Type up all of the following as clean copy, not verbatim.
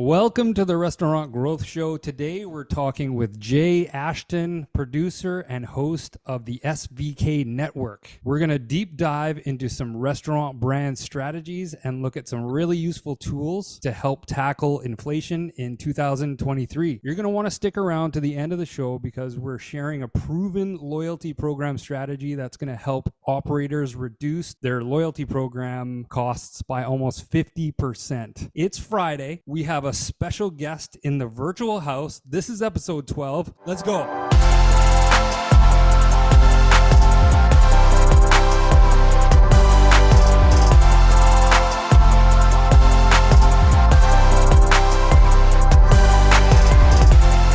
Welcome to the Restaurant Growth Show. Today we're talking with Jay Ashton, producer and host of the SVK Network. We're going to deep dive into some restaurant brand strategies and look at some really useful tools to help tackle inflation in 2023. You're going to want to stick around to the end of the show because we're sharing a proven loyalty program strategy that's going to help operators reduce their loyalty program costs by almost 50%. It's Friday. We have a special guest in the virtual house. This is episode 12. Let's go.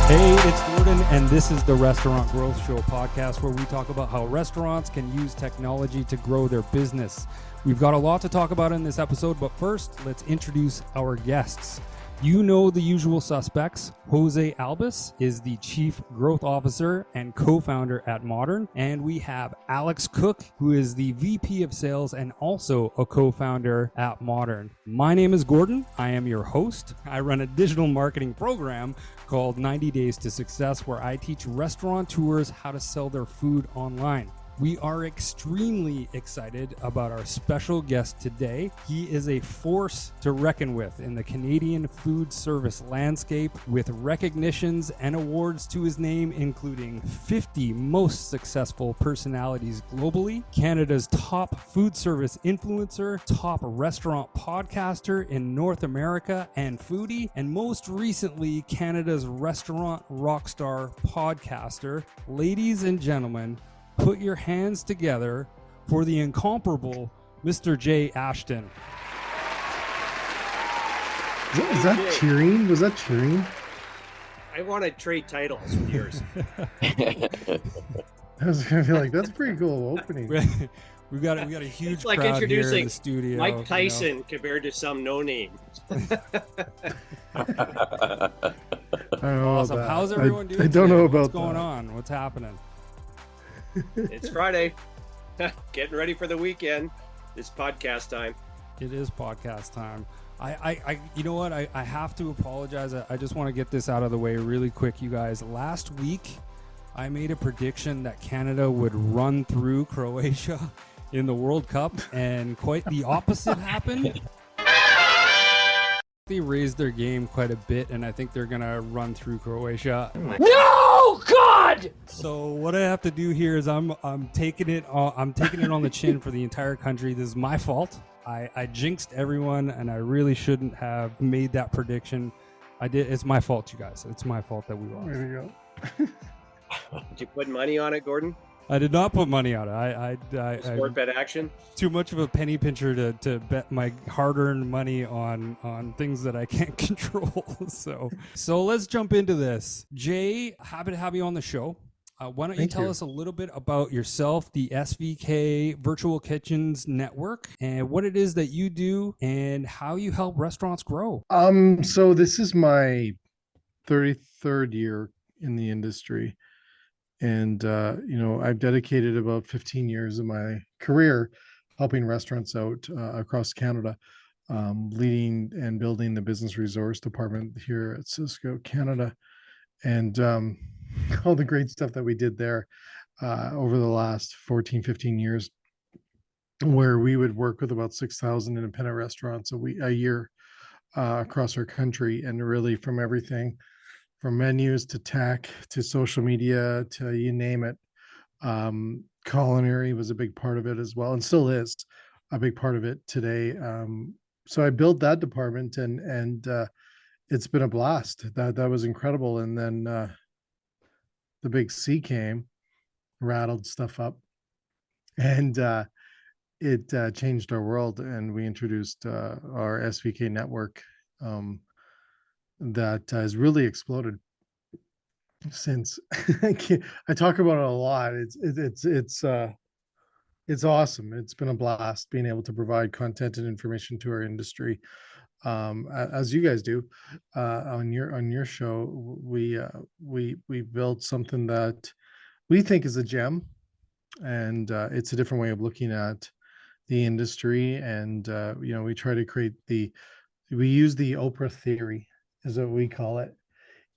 Hey, it's Gordon, and this is the Restaurant Growth Show podcast where we talk about how restaurants can use technology to grow their business. We've got a lot to talk about in this episode, but first, let's introduce our guests. You know the usual suspects. Jose Albus is the Chief Growth Officer and co-founder at Moduurn. And we have Alex Cook, who is the VP of Sales and also a co-founder at Moduurn. My name is Gordon. I am your host. I run a digital marketing program called 90 Days to Success, where I teach restaurateurs how to sell their food online. We are extremely excited about our special guest today. He is a force to reckon with in the Canadian food service landscape, with recognitions and awards to his name, including 50 most successful personalities globally, Canada's top food service influencer, top restaurant podcaster in North America and foodie, and most recently, Canada's restaurant rockstar podcaster. Ladies and gentlemen, put your hands together for the incomparable Mr. Jay Ashton. Is that cheering? Was that cheering? I want to trade titles with yours. I was gonna be like, that's a pretty cool opening. we got a huge It's like crowd here introducing in the studio. Mike Tyson compared to some no name. I don't know Awesome. about How's that. everyone doing? I don't know today? about What's going that. on? What's happening? It's Friday. Getting ready for the weekend. It's podcast time. It is podcast time. I you know what? I have to apologize. I just want to get this out of the way really quick, you guys. Last week, I made a prediction that Canada would run through Croatia in the World Cup, and quite the opposite happened. They raised their game quite a bit, and I think they're gonna run through Croatia. No, God! So what I have to do here is I'm taking it on the chin for the entire country. This is my fault. I jinxed everyone, and I really shouldn't have made that prediction. I did. It's my fault, you guys. It's my fault that we lost. There you go. Did you put money on it, Gordon? I did not put money on it. I Sport bet action? too much of a penny pincher to bet my hard-earned money on things that I can't control. So let's jump into this. Jay, happy to have you on the show. Why don't you tell us a little bit about yourself, the SVK Virtual Kitchens Network, and what it is that you do and how you help restaurants grow? So this is my 33rd year in the industry. And, I've dedicated about 15 years of my career helping restaurants out across Canada, leading and building the business resource department here at Cisco Canada. And all the great stuff that we did there over the last 14, 15 years, where we would work with about 6,000 independent restaurants a year across our country, and really from everything from menus to tech to social media to you name it. Culinary was a big part of it as well, and still is a big part of it today. So I built that department, and it's been a blast. That was incredible. And then the big C came, rattled stuff up, and it changed our world. And we introduced our SVK network. That has really exploded since. I talk about it a lot. It's awesome. It's been a blast being able to provide content and information to our industry, as you guys do on your show. We built something that we think is a gem, and it's a different way of looking at the industry. And we try to create we use the Oprah theory, is what we call it,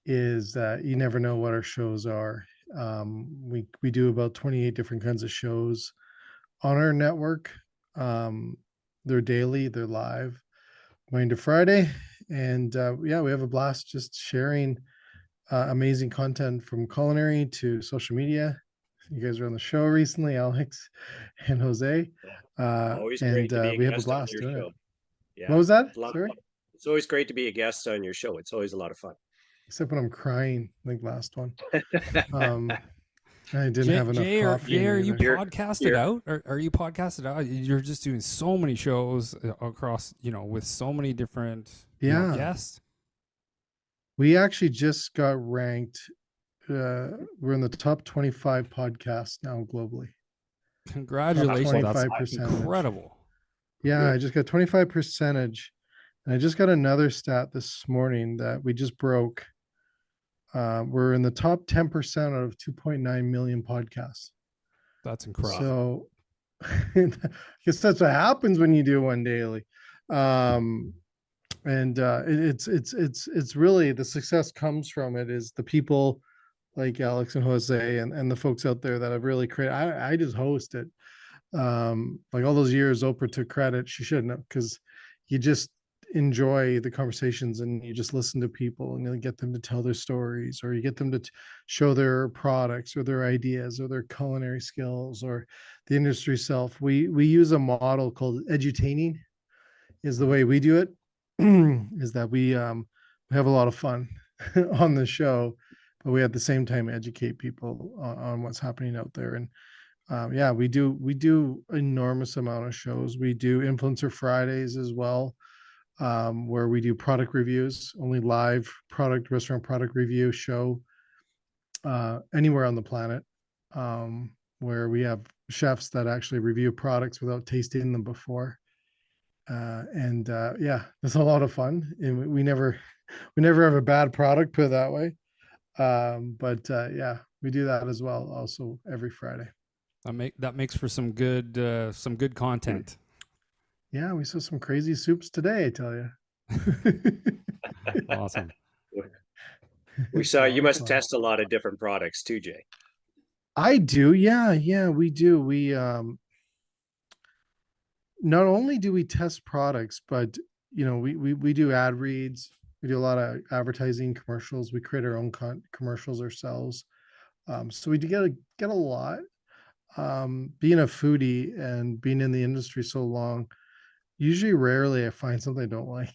is that you never know what our shows are. We do about 28 different kinds of shows on our network. They're daily, they're live, Monday to Friday. And yeah, we have a blast just sharing amazing content from culinary to social media. You guys were on the show recently, Alex and Jose. Always And great to be a we have a guest on blast your doing it. show. What Yeah, was that? it's a lot of Sorry? fun. It's always great to be a guest on your show. It's always a lot of fun. Except when I'm crying, like last one. Um, I didn't have enough Jay, coffee Jay, in are me you either. podcasted out? Are you podcasted out? You're just doing so many shows across, with so many different Yeah. guests. We actually just got ranked. We're in the top 25 podcasts now globally. Congratulations. That's 25%. incredible. Yeah, I just got 25%. And I just got another stat this morning that we just broke. We're in the top 10% out of 2.9 million podcasts. That's incredible. So I guess that's what happens when you do one daily. And it's really, the success comes from it is the people like Alex and Jose and the folks out there that have really created. I just host it. Like all those years Oprah took credit, she shouldn't have, because you just enjoy the conversations and you just listen to people and you get them to tell their stories, or you get them to show their products or their ideas or their culinary skills or the industry self. We use a model called edutaining, is the way we do it. Is that we have a lot of fun on the show, but we at the same time educate people on what's happening out there. And yeah, we do enormous amount of shows. We do Influencer Fridays as well, where we do product reviews, only live restaurant product review show anywhere on the planet, where we have chefs that actually review products without tasting them before. And yeah, it's a lot of fun. And we never have a bad product, put it that way. But yeah, we do that as well, also every Friday. That makes for some good content. Yeah, we saw some crazy soups today, I tell you. Awesome. We saw you must test a lot of different products too, Jay. I do. Yeah, we do. We not only do we test products, but we do ad reads. We do a lot of advertising commercials. We create our own commercials ourselves. So we do get a lot. Being a foodie and being in the industry so long, usually rarely I find something I don't like.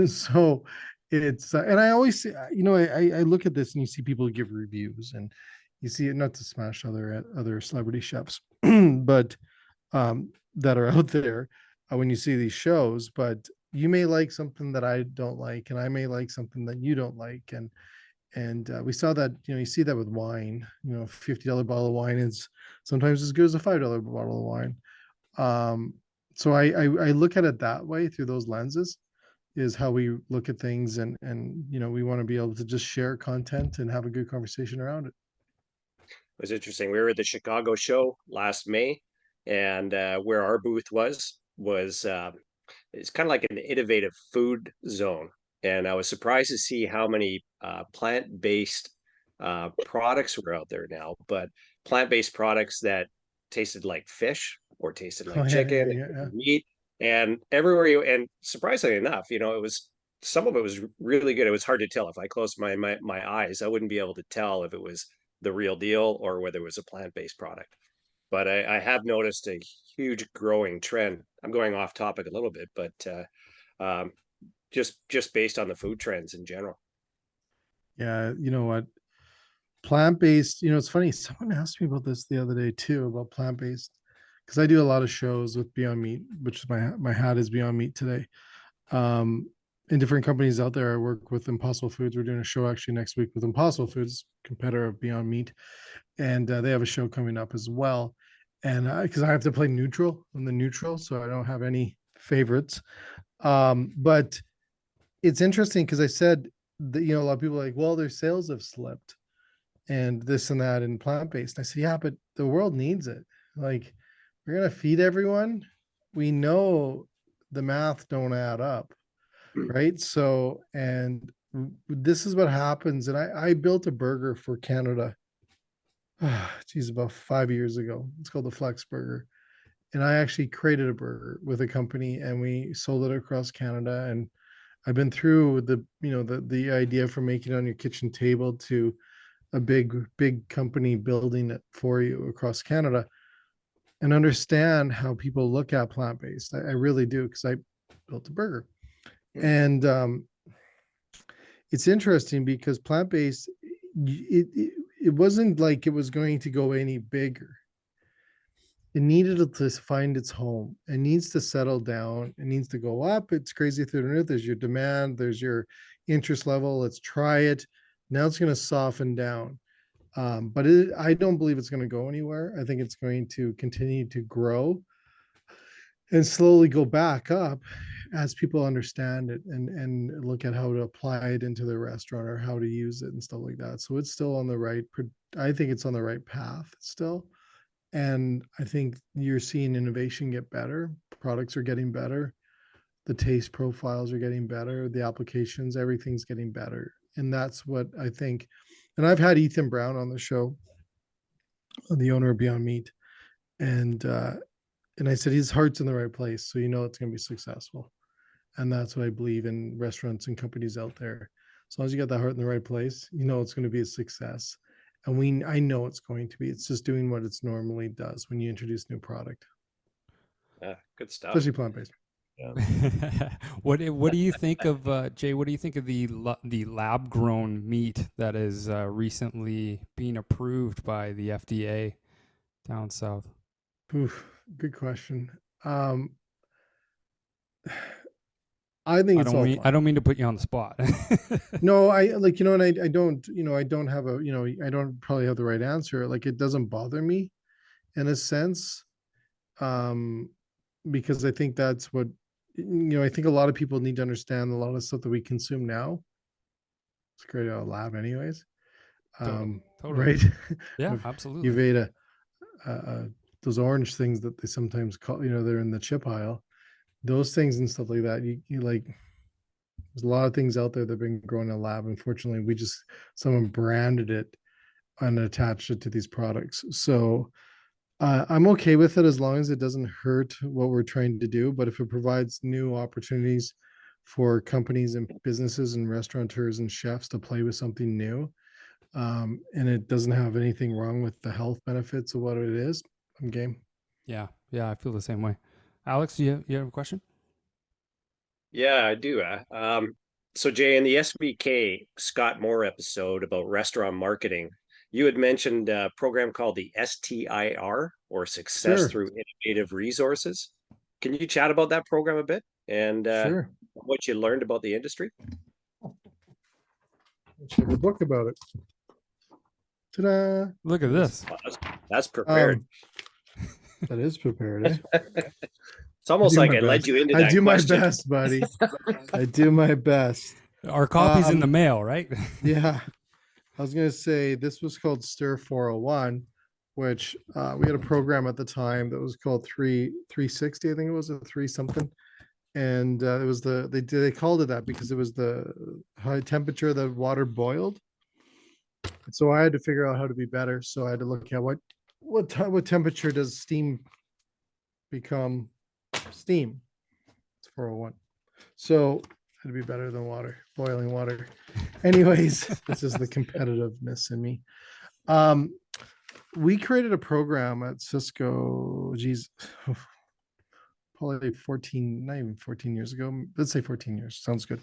So it's and I always say, I look at this and you see people give reviews and you see it, not to smash other celebrity chefs, but that are out there when you see these shows, but you may like something that I don't like, and I may like something that you don't like. And we saw that, you see that with wine. $50 bottle of wine is sometimes as good as a $5 bottle of wine. So I look at it that way, through those lenses, is how we look at things. And we want to be able to just share content and have a good conversation around it. It was interesting. We were at the Chicago show last May, and where our booth was it's kind of like an innovative food zone. And I was surprised to see how many plant-based products were out there now, but plant-based products that tasted like fish or tasted like chicken, Yeah. meat, and everywhere and surprisingly enough, some of it was really good. It was hard to tell. If I closed my eyes, I wouldn't be able to tell if it was the real deal or whether it was a plant-based product. But I have noticed a huge growing trend. I'm going off topic a little bit, but um, just based on the food trends in general. Yeah, you know what? Plant-based, it's funny, someone asked me about this the other day too, about plant-based, because I do a lot of shows with Beyond Meat, which is my hat is Beyond Meat today. In different companies out there, I work with Impossible Foods. We're doing a show actually next week with Impossible Foods, competitor of Beyond Meat, and they have a show coming up as well. And because I have to play neutral, I'm the neutral, so I don't have any favorites. But it's interesting because I said that, a lot of people are like, well, their sales have slipped and this and that in plant-based. I said, yeah, but the world needs it. Like, we're going to feed everyone. We know the math don't add up. Right. So, and this is what happens. And I built a burger for Canada. Geez, about 5 years ago. It's called the Flex Burger. And I actually created a burger with a company and we sold it across Canada. And I've been through the idea from making it on your kitchen table to a big company building it for you across Canada, and understand how people look at plant-based. I really do, because I built a burger. And it's interesting because plant-based, it wasn't like it was going to go any bigger. It needed to find its home. It needs to settle down. It needs to go up. It's crazy through the roof. There's your demand, there's your interest level. Let's try it. Now it's going to soften down. But I don't believe it's going to go anywhere. I think it's going to continue to grow and slowly go back up as people understand it and look at how to apply it into their restaurant or how to use it and stuff like that. So it's still on the right, I think it's on the right path still. And I think you're seeing innovation get better. Products are getting better. The taste profiles are getting better. The applications, everything's getting better. And that's what I think. And I've had Ethan Brown on the show, the owner of Beyond Meat. And I said his heart's in the right place. So you know it's going to be successful. And that's what I believe in restaurants and companies out there. As long as you got that heart in the right place, you know it's going to be a success. And I know it's going to be. It's just doing what it's normally does when you introduce new product. Yeah, good stuff. Especially plant-based. Yeah. What do you think of Jay? What do you think of the lab grown meat that is recently being approved by the FDA down south? Oof, good question. I think it's all fine. I don't mean to put you on the spot. No, I like, and I don't, I don't have I don't probably have the right answer. Like, it doesn't bother me in a sense. Because I think that's what, I think a lot of people need to understand a lot of stuff that we consume now. It's created out of lab anyways. Totally. Right? Yeah, absolutely. You've ate those orange things that they sometimes call, they're in the chip aisle. Those things and stuff like that. You like, there's a lot of things out there that have been grown in a lab. Unfortunately, someone branded it and attached it to these products. So I'm okay with it as long as it doesn't hurt what we're trying to do. But if it provides new opportunities for companies and businesses and restaurateurs and chefs to play with something new, and it doesn't have anything wrong with the health benefits of what it is, I'm game. Yeah, I feel the same way. Alex, you have a question? Yeah, I do. So Jay, in the SVK Scott Moore episode about restaurant marketing, you had mentioned a program called the STIR, or Success Sure. Through Innovative Resources. Can you chat about that program a bit and Sure. what you learned about the industry? Let's have a book about it. Ta-da! Look at this. That's prepared. That is prepared, eh? It's almost like I led you into that I do question. my best, buddy. I do my best. Our copy's in the mail, right? Yeah. I was going to say this was called Stir 401, which we had a program at the time that was called 360. I think it was a 3 something. And it was they called it that because it was the high temperature that water boiled. So I had to figure out how to be better. So I had to look at what temperature does steam become steam. It's 401. So had to be better than boiling water. Anyways, this is the competitiveness in me. We created a program at Cisco, probably 14, not even 14 years ago. Let's say 14 years. Sounds good.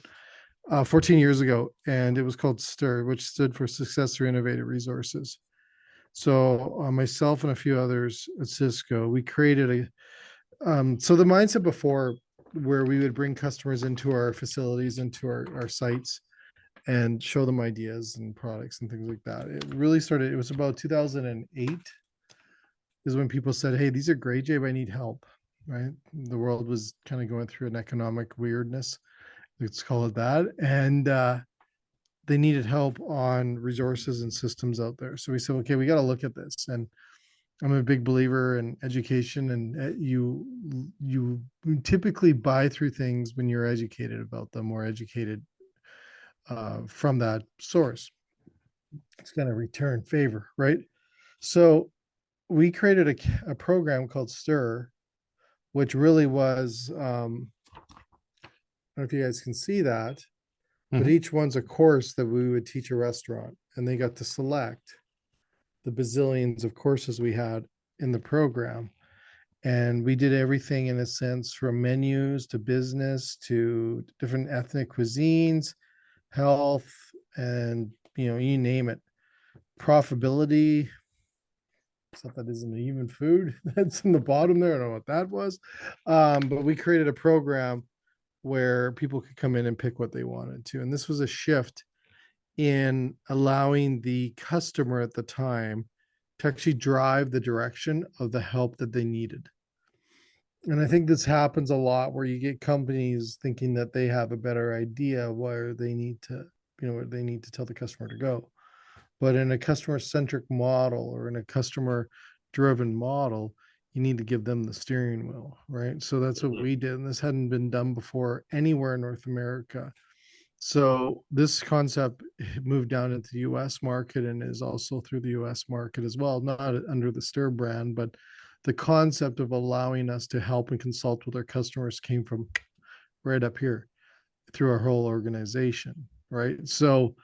14 years ago. And it was called STIR, which stood for Success Through Innovative Resources. So myself and a few others at Cisco, we created so the mindset before, where we would bring customers into our facilities, into our sites, and show them ideas and products and things like that. It really started, it was about 2008 is when people said, hey, these are great, Jay, but I need help, right? The world was kind of going through an economic weirdness, let's call it that. And they needed help on resources and systems out there. So we said, okay, we got to look at this. And I'm a big believer in education, and you typically buy through things when you're educated about them, or educated from that source. It's going to return favor, right? So we created a program called Stir, which really was, I don't know if you guys can see that, but each one's a course that we would teach a restaurant, and they got to select the bazillions of courses we had in the program. And we did everything in a sense from menus to business to different ethnic cuisines, health, and you name it. Profitability, stuff that isn't even food that's in the bottom there. I don't know what that was. But we created a program where people could come in and pick what they wanted to. And this was a shift in allowing the customer at the time to actually drive the direction of the help that they needed. And I think this happens a lot where you get companies thinking that they have a better idea where they need to, where they need to tell the customer to go. But in a customer centric model or in a customer driven model, you need to give them the steering wheel, right? So that's what we did. And this hadn't been done before anywhere in North America. So this concept moved down into the US market and is also through the US market as well, not under the Stir brand, but the concept of allowing us to help and consult with our customers came from right up here through our whole organization, right? So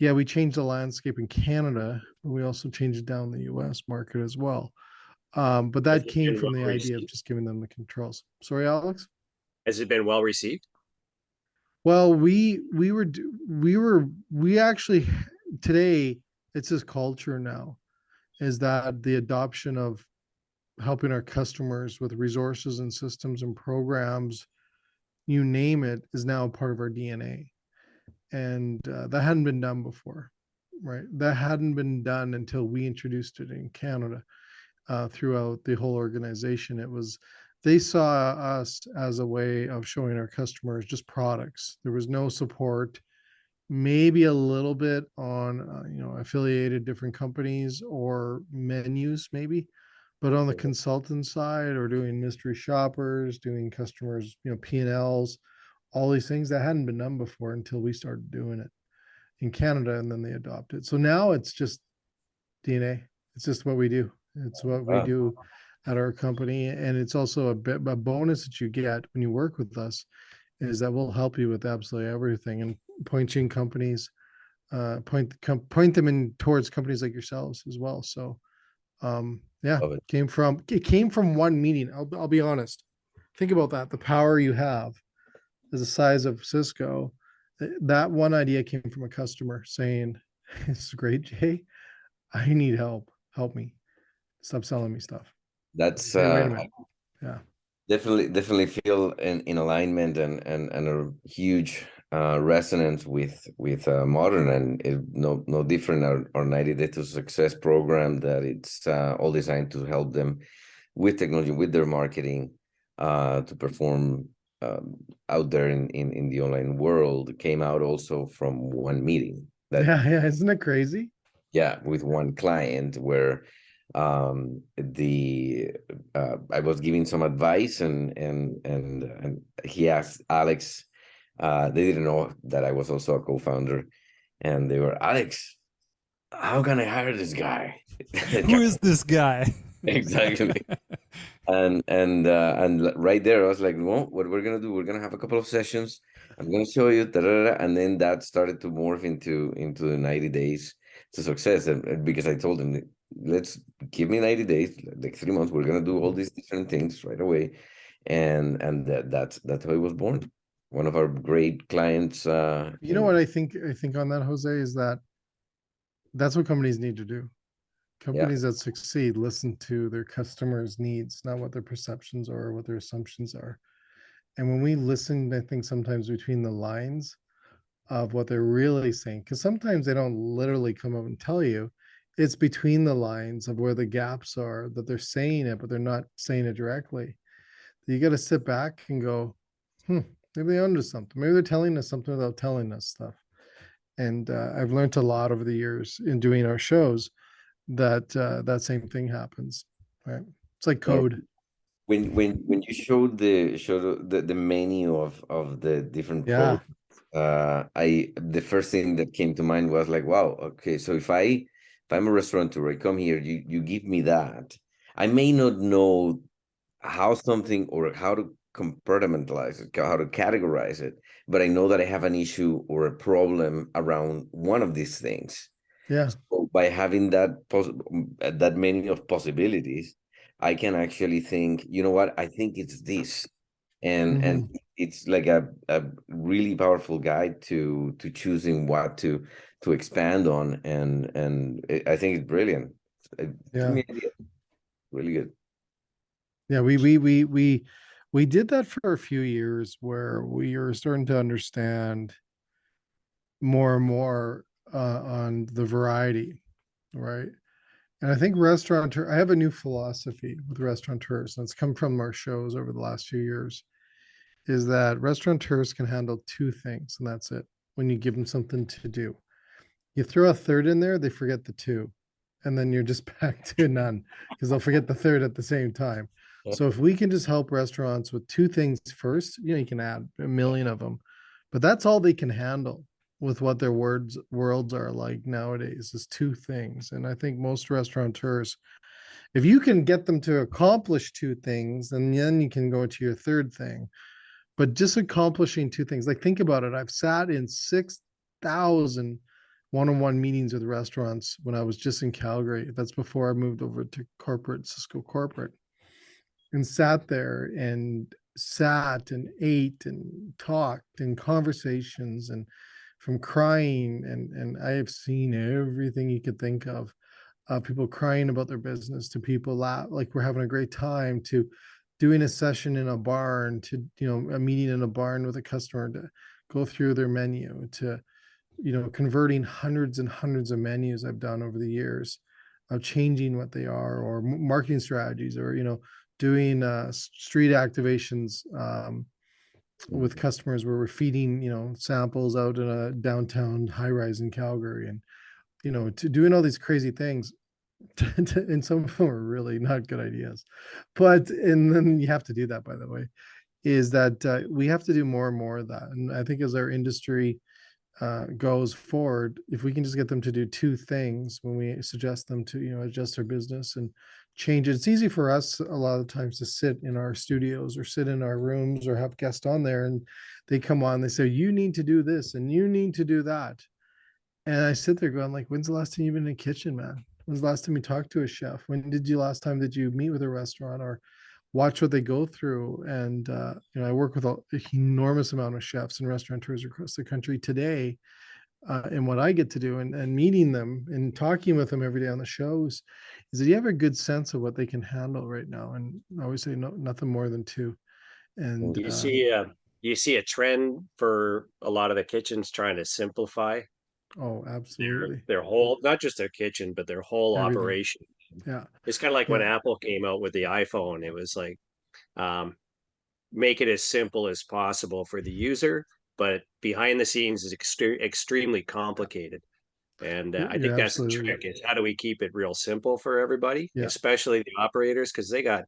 yeah, we changed the landscape in Canada, but we also changed it down the US market as well. But that came from the idea of just giving them the controls. Sorry, Alex? Has it been well received? Well, we actually today, it's this culture now, is that the adoption of helping our customers with resources and systems and programs, you name it, is now a part of our DNA. And that hadn't been done before, right? That hadn't been done until we introduced it in Canada. Throughout the whole organization, they saw us as a way of showing our customers just products. There was no support, maybe a little bit on affiliated different companies or menus maybe, but on the consultant side or doing mystery shoppers, doing customers P&Ls, all these things that hadn't been done before until we started doing it in Canada, and then they adopted. So now it's just DNA. It's just what we do. It's what we do at our company. And it's also a bonus that you get when you work with us is that we'll help you with absolutely everything and pointing companies, point them in towards companies like yourselves as well. So yeah, it came from one meeting. I'll be honest. Think about that. The power you have is the size of Cisco. That one idea came from a customer saying, "This is great, Jay. I need help. Help me. Stop selling me stuff." That's Hey, wait a minute. Yeah. Definitely feel in alignment and a huge resonance with Moduurn, and no different our 90 Day to Success program, that it's all designed to help them with technology, with their marketing, to perform out there in the online world. Came out also from one meeting. Yeah, isn't it crazy? Yeah, with one client where I was giving some advice and he asked Alex, they didn't know that I was also a co-founder, and they were, "Alex, how can I hire this guy?" Who is this guy? Exactly. And right there I was like, well, what we're gonna do, we're gonna have a couple of sessions, I'm gonna show you, and then that started to morph into the 90 days to success. And because I told him, let's give me 90 days, like 3 months, we're gonna do all these different things right away. And that's how it was born. One of our great clients. You know what I think on that, Jose, is that's what companies need to do. Companies that succeed listen to their customers' needs, not what their perceptions are or what their assumptions are. And when we listen, I think sometimes between the lines of what they're really saying, because sometimes they don't literally come up and tell you, it's between the lines of where the gaps are, that they're saying it, but they're not saying it directly. You got to sit back and go, maybe they're onto something. Maybe they're telling us something without telling us stuff. And I've learned a lot over the years in doing our shows that that same thing happens, right? It's like code. When you showed the menu of the different products, The first thing that came to mind was like, wow, okay, so if I'm a restaurateur, I come here, you give me that. I may not know how something or how to compartmentalize it, how to categorize it, but I know that I have an issue or a problem around one of these things. Yeah. So by having that many of possibilities, I can actually think, you know what, I think it's this. And Mhm. it's like a really powerful guide to choosing what to expand on. And I think it's brilliant. Give Yeah. me an idea. Really good. Yeah, we did that for a few years where we were starting to understand more and more on the variety, right? And I think I have a new philosophy with restaurateurs, and it's come from our shows over the last few years, is that restaurateurs can handle two things, and that's it. When you give them something to do, you throw a third in there, they forget the two, and then you're just back to none because they'll forget the third at the same time. So if we can just help restaurants with two things first, you can add a million of them, but that's all they can handle with what their worlds are like nowadays is two things. And I think most restaurateurs, if you can get them to accomplish two things, and then you can go to your third thing. But just accomplishing two things, like think about it. I've sat in 6,000 one-on-one meetings with restaurants when I was just in Calgary. That's before I moved over to Cisco corporate, and sat there and sat and ate and talked in conversations and from crying and I have seen everything you could think of. People crying about their business to people like we're having a great time to doing a session in a barn to a meeting in a barn with a customer to go through their menu to converting hundreds and hundreds of menus I've done over the years of changing what they are or marketing strategies or doing street activations with customers where we're feeding samples out in a downtown high rise in Calgary and to doing all these crazy things. And some of them are really not good ideas, and then you have to do that, by the way, is that we have to do more and more of that. And I think as our industry goes forward, if we can just get them to do two things when we suggest them to adjust their business and change it. It's easy for us a lot of times to sit in our studios or sit in our rooms or have guests on there and they come on, they say you need to do this and you need to do that, and I sit there going like, when's the last time you've been in a kitchen, man? When's the last time you talked to a chef? Last time did you meet with a restaurant or watch what they go through? And I work with an enormous amount of chefs and restaurateurs across the country today. And what I get to do and meeting them and talking with them every day on the shows is that you have a good sense of what they can handle right now. And I always say no, nothing more than two. And Do you see a trend for a lot of the kitchens trying to simplify oh, absolutely. their whole, not just their kitchen, but their whole Everything. operation? Yeah. It's kind of like when Yeah. Apple came out with the iPhone. It was like, um, make it as simple as possible for the user, but behind the scenes is extremely complicated. And I You're think that's the absolutely trick, is how do we keep it real simple for everybody, yeah. especially the operators, because they got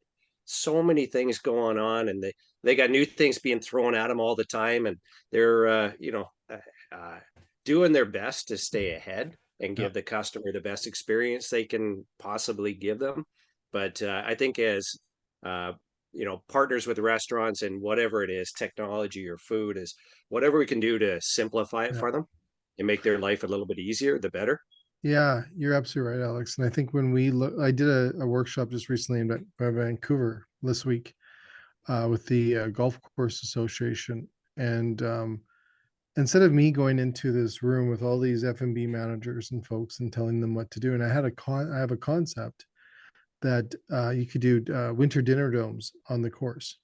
so many things going on and they got new things being thrown at them all the time. And they're, uh, doing their best to stay ahead and Yeah. give the customer the best experience they can possibly give them. But I think as, uh, partners with restaurants and whatever it is, technology or food, is whatever we can do to simplify it Yeah. for them and make their life a little bit easier, the better. Yeah, you're absolutely right, Alex. And I think when we look, I did a workshop just recently in Vancouver this week with the Golf Course Association. And instead of me going into this room with all these F&B managers and folks and telling them what to do, and I have a concept that you could do winter dinner domes on the course.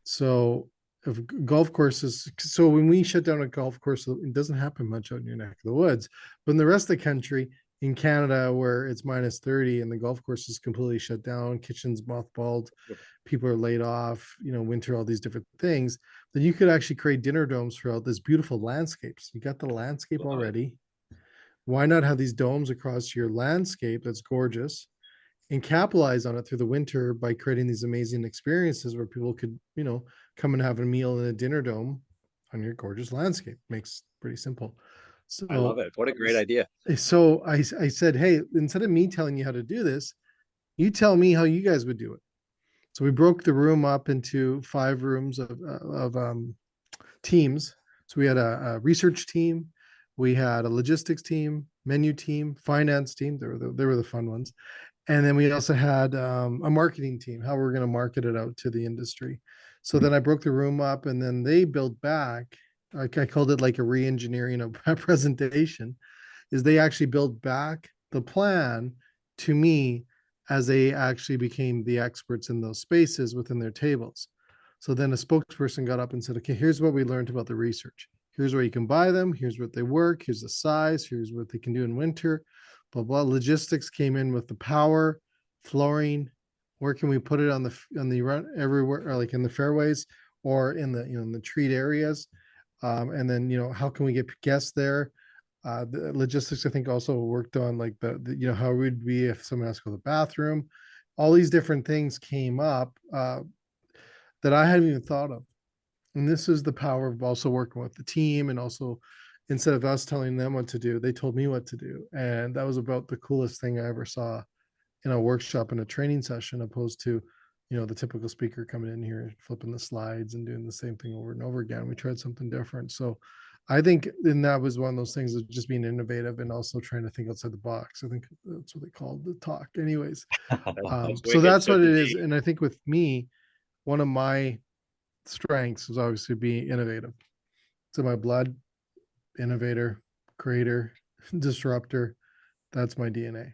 So if golf courses, so when we shut down a golf course, it doesn't happen much out in your neck of the woods. But in the rest of the country, in Canada, where it's minus 30 and the golf course is completely shut down, kitchens mothballed, people are laid off, winter, all these different things, then you could actually create dinner domes throughout this beautiful landscapes. You got the landscape already. Why not have these domes across your landscape that's gorgeous and capitalize on it through the winter by creating these amazing experiences where people could, come and have a meal in a dinner dome on your gorgeous landscape. Makes pretty simple. So I love it. What a great idea. So I said, hey, instead of me telling you how to do this, you tell me how you guys would do it. So we broke the room up into 5 rooms of teams. So we had a research team, we had a logistics team, menu team, finance team. They were the fun ones. And then we also had a marketing team, how we're going to market it out to the industry. So then I broke the room up, and then they built back. Like I called it like a re-engineering of a presentation, is they actually built back the plan to me as they actually became the experts in those spaces within their tables. So then a spokesperson got up and said, okay, here's what we learned about the research. Here's where you can buy them. Here's what they work. Here's the size. Here's what they can do in winter. Blah, blah. Logistics came in with the power, flooring. Where can we put it on the run everywhere, or like in the fairways or in the, in the treat areas? And then, how can we get guests there? The logistics, I think, also worked on like the how would we if someone has to go to the bathroom. All these different things came up that I hadn't even thought of. And this is the power of also working with the team, and also instead of us telling them what to do, they told me what to do. And that was about the coolest thing I ever saw in a workshop in a training session, opposed to, the typical speaker coming in here, flipping the slides and doing the same thing over and over again. We tried something different. So I think, and that was one of those things of just being innovative and also trying to think outside the box. I think that's what they called the talk. Anyways, so that's what it is. And I think with me, one of my strengths is obviously being innovative. It's in my blood. Innovator, creator, disruptor. That's my DNA.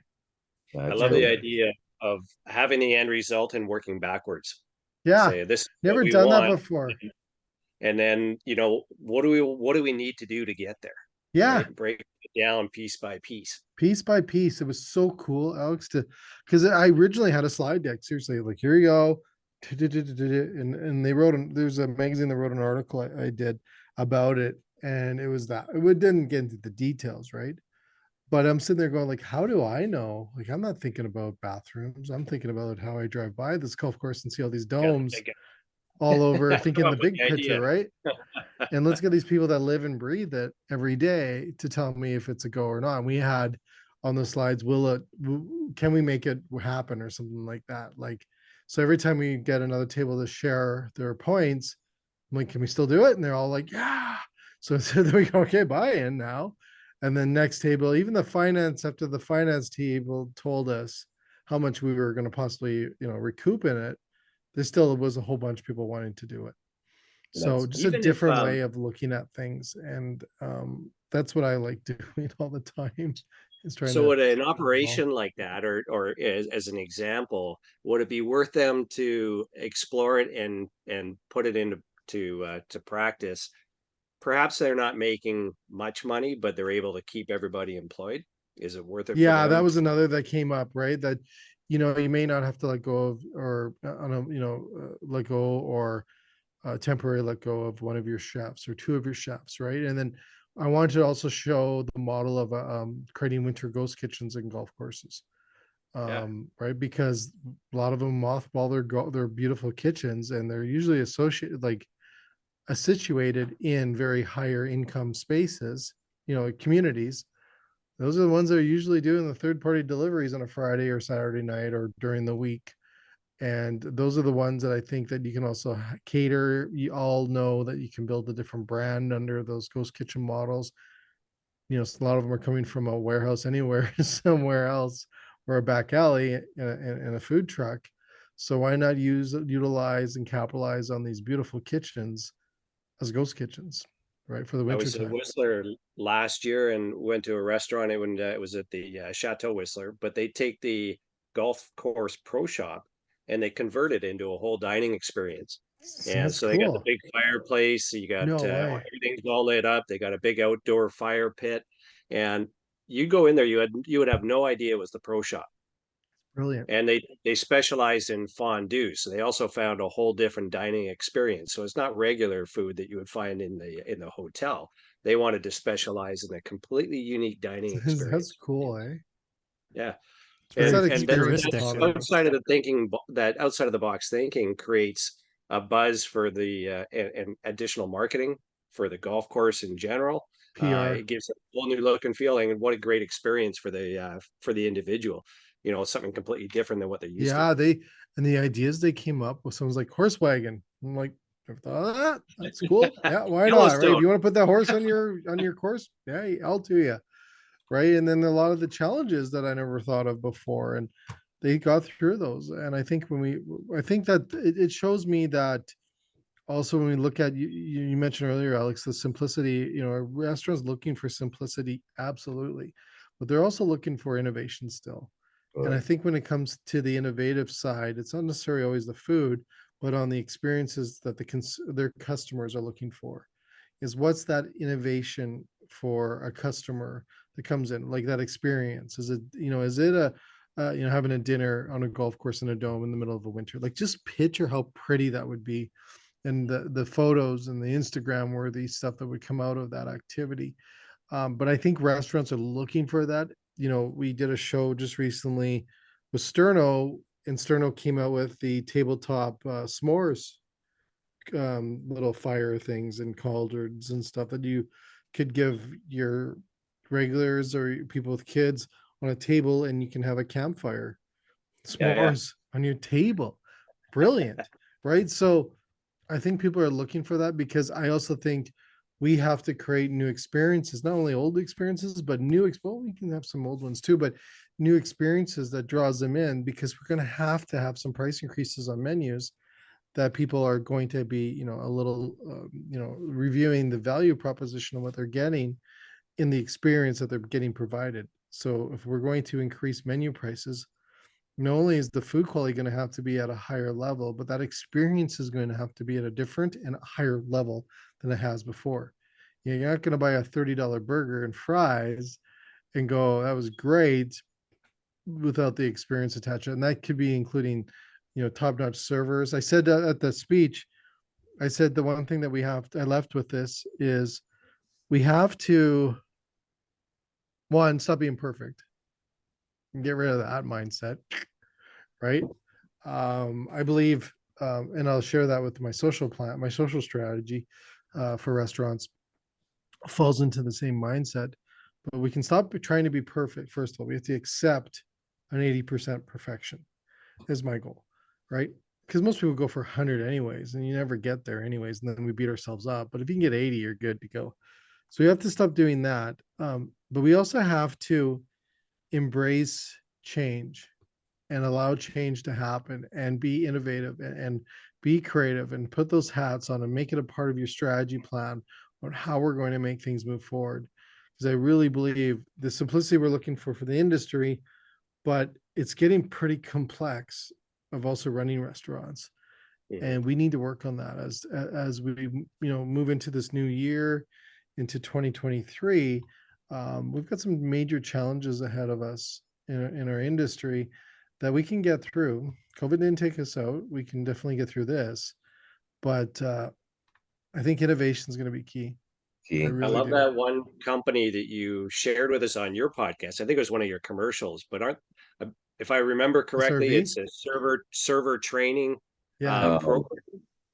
I love the idea of having the end result and working backwards. Yeah, Say, this never done that before. And then, what do we need to do to get there? Yeah, right? Break it down piece by piece. Piece by piece. It was so cool, Alex, because I originally had a slide deck. Seriously, like, here you go. And they wrote, there's a magazine that wrote an article I did about it. And it was that it didn't get into the details, right? But I'm sitting there going, like, how do I know? Like, I'm not thinking about bathrooms. I'm thinking about how I drive by this golf course and see all these domes all over, thinking the big picture, right? And let's get these people that live and breathe it every day to tell me if it's a go or not. And we had on the slides, can we make it happen or something like that? Like, so every time we get another table to share their points, I'm like, can we still do it? And they're all like, yeah. So there we go. Okay, buy-in now. And then next table, even after the finance table told us how much we were going to possibly, recoup in it, there still was a whole bunch of people wanting to do it. So just a different way of looking at things. And that's what I like doing all the time. So would an operation like that, or as an example, would it be worth them to explore it and put it into to practice? Perhaps they're not making much money, but they're able to keep everybody employed. Is it worth it? Yeah, that was another that came up, right? That, you may not have to let go of, or let go or temporarily let go of one of your chefs or 2 of your chefs, right? And then I wanted to also show the model of creating winter ghost kitchens in golf courses, right? Because a lot of them mothball their beautiful kitchens, and they're usually situated in very higher income spaces, communities. Those are the ones that are usually doing the third-party deliveries on a Friday or Saturday night or during the week. And those are the ones that I think that you can also cater. You all know that you can build a different brand under those ghost kitchen models. A lot of them are coming from a warehouse anywhere, somewhere else, or a back alley in a food truck. So why not utilize and capitalize on these beautiful kitchens as ghost kitchens, right? For the winter time. I was at Whistler last year and went to a restaurant. It was at the Chateau Whistler, but they take the golf course pro shop and they convert it into a whole dining experience. And so they got the big fireplace. You got everything's all lit up. They got a big outdoor fire pit, and you go in there, you would have no idea it was the pro shop. Brilliant. And they specialized in fondue, so they also found a whole different dining experience. So it's not regular food that you would find in the hotel. They wanted to specialize in a completely unique dining experience. That's cool, eh? Yeah. And outside of the box thinking creates a buzz for the and additional marketing for the golf course in general. PR. It gives a whole new look and feeling, and what a great experience for the individual. Something completely different than what they're used Yeah, to. and the ideas they came up with, someone's like horse wagon. I'm like, never thought of that. That's cool. Yeah, why not? Right? If Yellowstone. you want to put that horse on your course, yeah, I'll do you. Right. And then a lot of the challenges that I never thought of before, and they got through those. And I think I think that it shows me that also when we look at you mentioned earlier, Alex, the simplicity, restaurants looking for simplicity, absolutely, but they're also looking for innovation still. And I think when it comes to the innovative side, it's not necessarily always the food, but on the experiences that their customers are looking for. Is what's that innovation for a customer that comes in, like that experience? Is it a having a dinner on a golf course in a dome in the middle of a winter? Like, just picture how pretty that would be, and the photos and the Instagram worthy stuff that would come out of that activity. But I think restaurants are looking for that. We did a show just recently with Sterno, and Sterno came out with the tabletop s'mores little fire things and cauldrons and stuff that you could give your regulars or people with kids on a table, and you can have a campfire s'mores on your table. Brilliant. Right. So I think people are looking for that, because I also think we have to create new experiences, not only old experiences, but well, we can have some old ones too, but new experiences that draws them in, because we're going to have some price increases on menus that people are going to be, a little, reviewing the value proposition of what they're getting in the experience that they're getting provided. So if we're going to increase menu prices, not only is the food quality going to have to be at a higher level, but that experience is going to have to be at a different and higher level than it has before. You're not going to buy a $30 burger and fries and go, that was great, without the experience attached. And that could be including, top-notch servers. I said at the speech, I said the one thing that I left with this is we have to, one, stop being perfect and get rid of that mindset, right? I believe, and I'll share that with my social strategy for restaurants falls into the same mindset, but we can stop trying to be perfect. First of all, we have to accept an 80% perfection is my goal, right? Because most people go for 100 anyways, and you never get there anyways, and then we beat ourselves up. But if you can get 80, you're good to go. So we have to stop doing that. But we also have to embrace change and allow change to happen, and be innovative, and be creative, and put those hats on and make it a part of your strategy plan on how we're going to make things move forward. Because I really believe the simplicity we're looking for the industry, but it's getting pretty complex of also running restaurants. And we need to work on that as we move into this new year, into 2023. We've got some major challenges ahead of us in our industry that we can get through. COVID didn't take us out. We can definitely get through this, but I think innovation is going to be key. I love that one company that you shared with us on your podcast. I think it was one of your commercials, but if I remember correctly, SRV? it's a server training Yeah. program.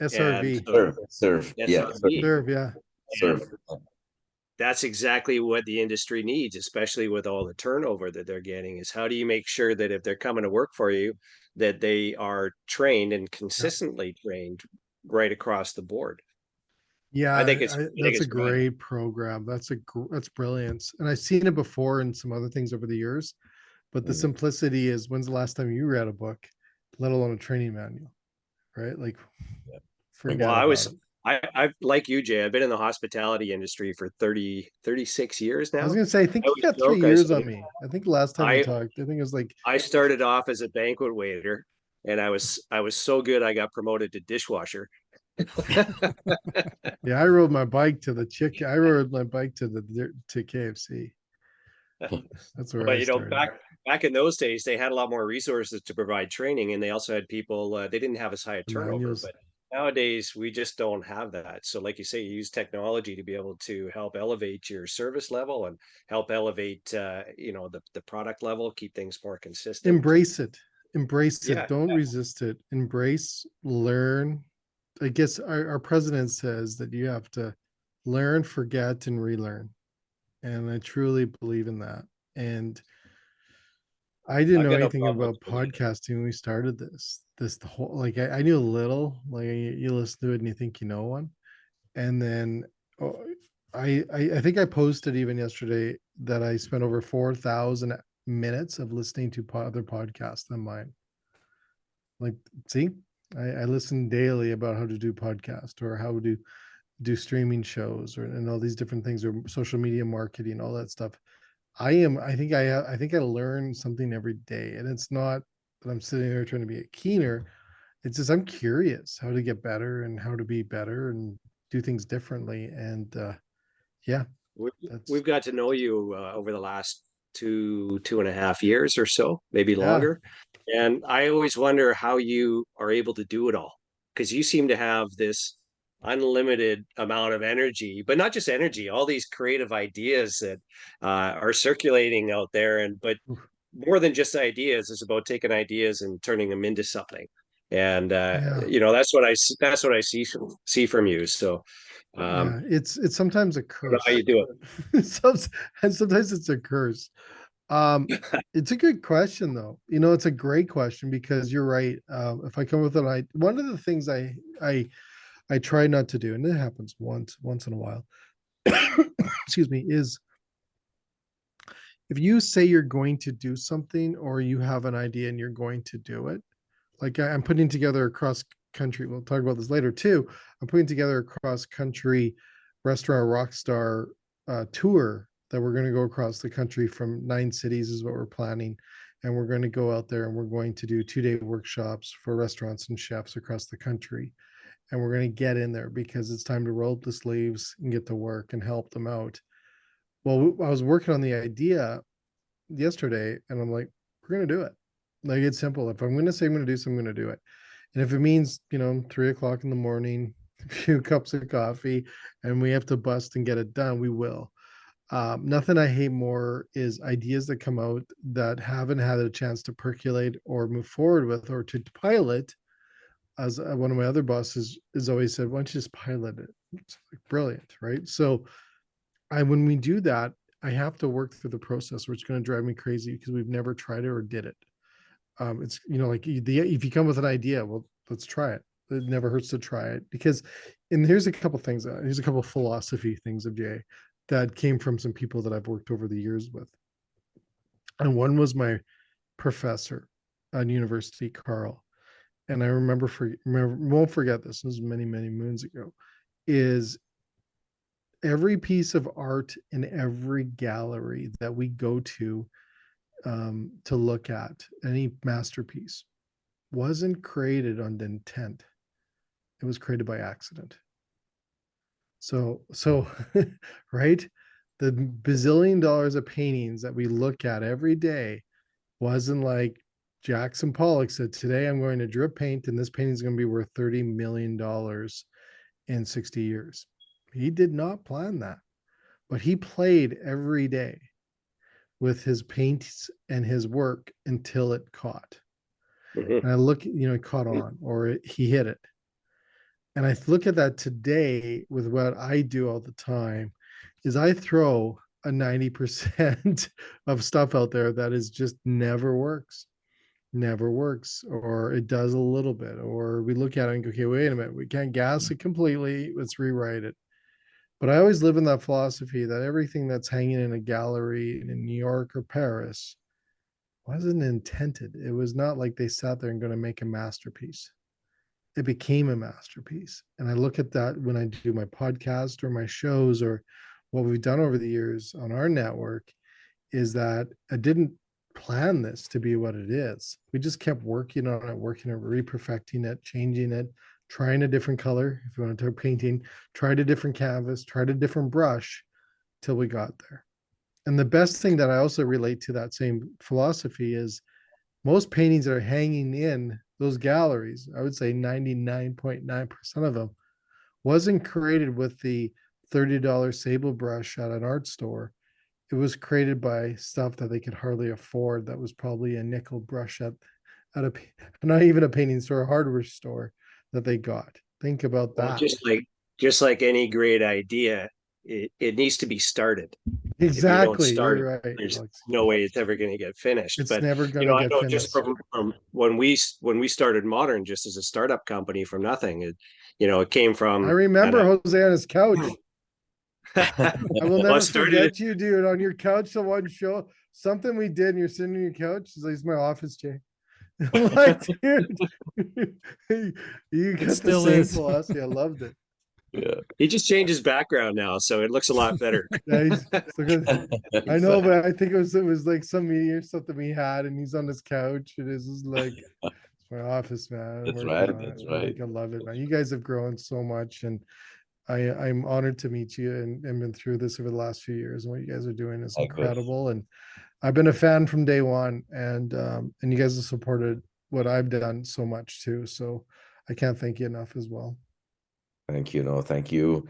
SRV. Serve. Yeah. SRV. Serve, yeah. Serve. That's exactly what the industry needs, especially with all the turnover that they're getting, is how do you make sure that if they're coming to work for you, that they are trained and consistently trained right across the board. Yeah, I think that's a great program. That's brilliant. And I've seen it before in some other things over the years, but the simplicity is, when's the last time you read a book, let alone a training manual, right? Like, forget about it. I've like you, Jay, I've been in the hospitality industry for 36 years now. I was going to say, I think you got 3 years on me. I think last time we talked, I think it was like, I started off as a banquet waiter, and I was so good I got promoted to dishwasher. yeah, I rode my bike to I rode my bike to KFC. That's where I started. Back in those days, they had a lot more resources to provide training, and they also had people. They didn't have as high a turnover, but nowadays we just don't have that. So, like you say, you use technology to be able to help elevate your service level and help elevate, the product level, keep things more consistent. Embrace it. Don't resist it. Embrace, learn. I guess our president says that you have to learn, forget, and relearn. And I truly believe in that. And I didn't I've know got no anything problem about with that. podcasting when we started this the whole, like I knew a little, like you listen to it and you think you know one. And then oh, I think I posted even yesterday that I spent over 4,000 minutes of listening to other podcasts than mine. Like, see, I listen daily about how to do podcast or how to do streaming shows or and all these different things or social media marketing, all that stuff. I think I learn something every day. And it's not that I'm sitting there trying to be a keener. It's just I'm curious how to get better and how to be better and do things differently. And yeah, We, that's we've got to know you over the last 2.5 years or so, maybe yeah, longer. And I always wonder how you are able to do it all, because you seem to have this unlimited amount of energy, but not just energy, all these creative ideas that are circulating out there. And but more than just ideas, it's about taking ideas and turning them into something. And yeah, that's what I see from you. So yeah. um, It's sometimes a I don't know how curse. you do And sometimes it's a curse. Um, it's a good question though. It's a great question because you're right. If I come with an idea, one of the things I try not to do, and it happens once in a while, excuse me, is if you say you're going to do something or you have an idea and you're going to do it, like I'm putting together a cross country, we'll talk about this later too. I'm putting together a cross country restaurant rockstar tour that we're going to go across the country from 9 cities is what we're planning. And we're going to go out there and we're going to do 2-day workshops for restaurants and chefs across the country. And we're going to get in there because it's time to roll up the sleeves and get to work and help them out. Well, I was working on the idea yesterday and I'm like, we're going to do it. Like, it's simple. If I'm going to say I'm going to do something, I'm going to do it. And if it means, 3 o'clock in the morning, a few cups of coffee, and we have to bust and get it done, we will. Nothing I hate more is ideas that come out that haven't had a chance to percolate or move forward with or to pilot. As one of my other bosses has always said, why don't you just pilot it? It's like brilliant, right? So when we do that, I have to work through the process, which is going to drive me crazy because we've never tried it or did it. It's like if you come with an idea, well, let's try it. It never hurts to try it because, and here's a couple things. Here's a couple philosophy things of Jay that came from some people that I've worked over the years with, and one was my professor at university, Carl, and I remember won't forget this. This was many moons ago. Is every piece of art in every gallery that we go to look at, any masterpiece, wasn't created on intent. It was created by accident. So right? The bazillion dollars of paintings that we look at every day wasn't like Jackson Pollock said, today I'm going to drip paint and this painting is going to be worth $30 million in 60 years. He did not plan that, but he played every day with his paints and his work until it caught. it. And I look, it caught on or he hit it. And I look at that today with what I do all the time is I throw a 90% of stuff out there that is just never works, or it does a little bit, or we look at it and go, okay, wait a minute, we can't gas it completely. Let's rewrite it. But I always live in that philosophy that everything that's hanging in a gallery in New York or Paris wasn't intended. It was not like they sat there and going to make a masterpiece. It became a masterpiece. And I look at that when I do my podcast or my shows or what we've done over the years on our network is that I didn't plan this to be what it is. We just kept working on it, reperfecting it, changing it, trying a different color. If you want to talk painting, tried a different canvas, tried a different brush till we got there. And the best thing that I also relate to that same philosophy is most paintings that are hanging in those galleries, I would say 99.9% of them, wasn't created with the $30 sable brush at an art store. It was created by stuff that they could hardly afford. That was probably a nickel brush at a not even a painting store, a hardware store that they got. Think about Well, that. just like any great idea, it needs to be started. If you don't Exactly. start, You're right, there's Alex. no way it's ever going to get finished. It's But never you gonna know, I get know finished. just from when we started Moduurn just as a startup company from nothing, it came I from remember Jose on his couch. I will Well, I never started it. forget you, dude, on your couch. The one show, something we did, and you're sitting on your couch. He's like, "It's my office, Jay." I'm like, dude, you got the still same is. philosophy. I loved it. Yeah. He just changed his background now, so it looks a lot better. Nice. So good. I know, but I think it was like some meeting or something we had, and he's on his couch. And it's just like it's my office, man. I'm That's working right, on that's it. right. Like, I love it, man. You guys have grown so much, and I'm honored to meet you and been through this over the last few years. And what you guys are doing is Likewise. incredible. And I've been a fan from day one, and you guys have supported what I've done so much too. So I can't thank you enough as well. Thank you. No, thank you.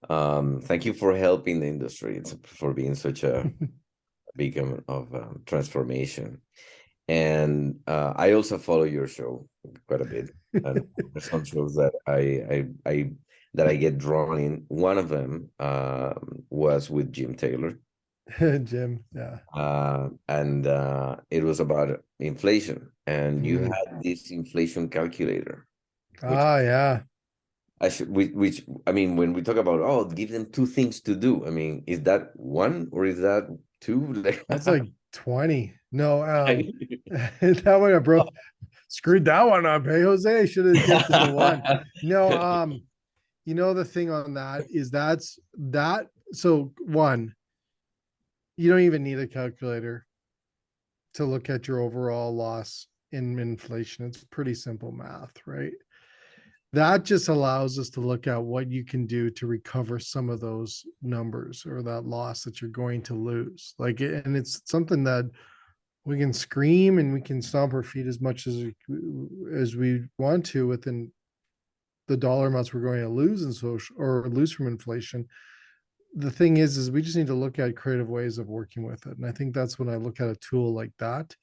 Thank you for helping the industry. It's for being such a beacon of transformation. And I also follow your show quite a bit. And there's some shows that I get drawn in. One of them was with Jim Taylor. Jim, yeah. And it was about inflation. And you had this inflation calculator. Yeah. Which I mean, when we talk about give them two things to do, I mean, is that one or is that two? That's like 20. No, that one I broke. Screwed that one up. Hey, Jose, should have kept it to one. No, the thing on that is that. So one, you don't even need a calculator to look at your overall loss in inflation. It's pretty simple math, right? That just allows us to look at what you can do to recover some of those numbers or that loss that you're going to lose. And it's something that we can scream and we can stomp our feet as much as we want to within the dollar amounts we're going to lose in social or lose from inflation. The thing is we just need to look at creative ways of working with it. And I think that's when I look at a tool like that.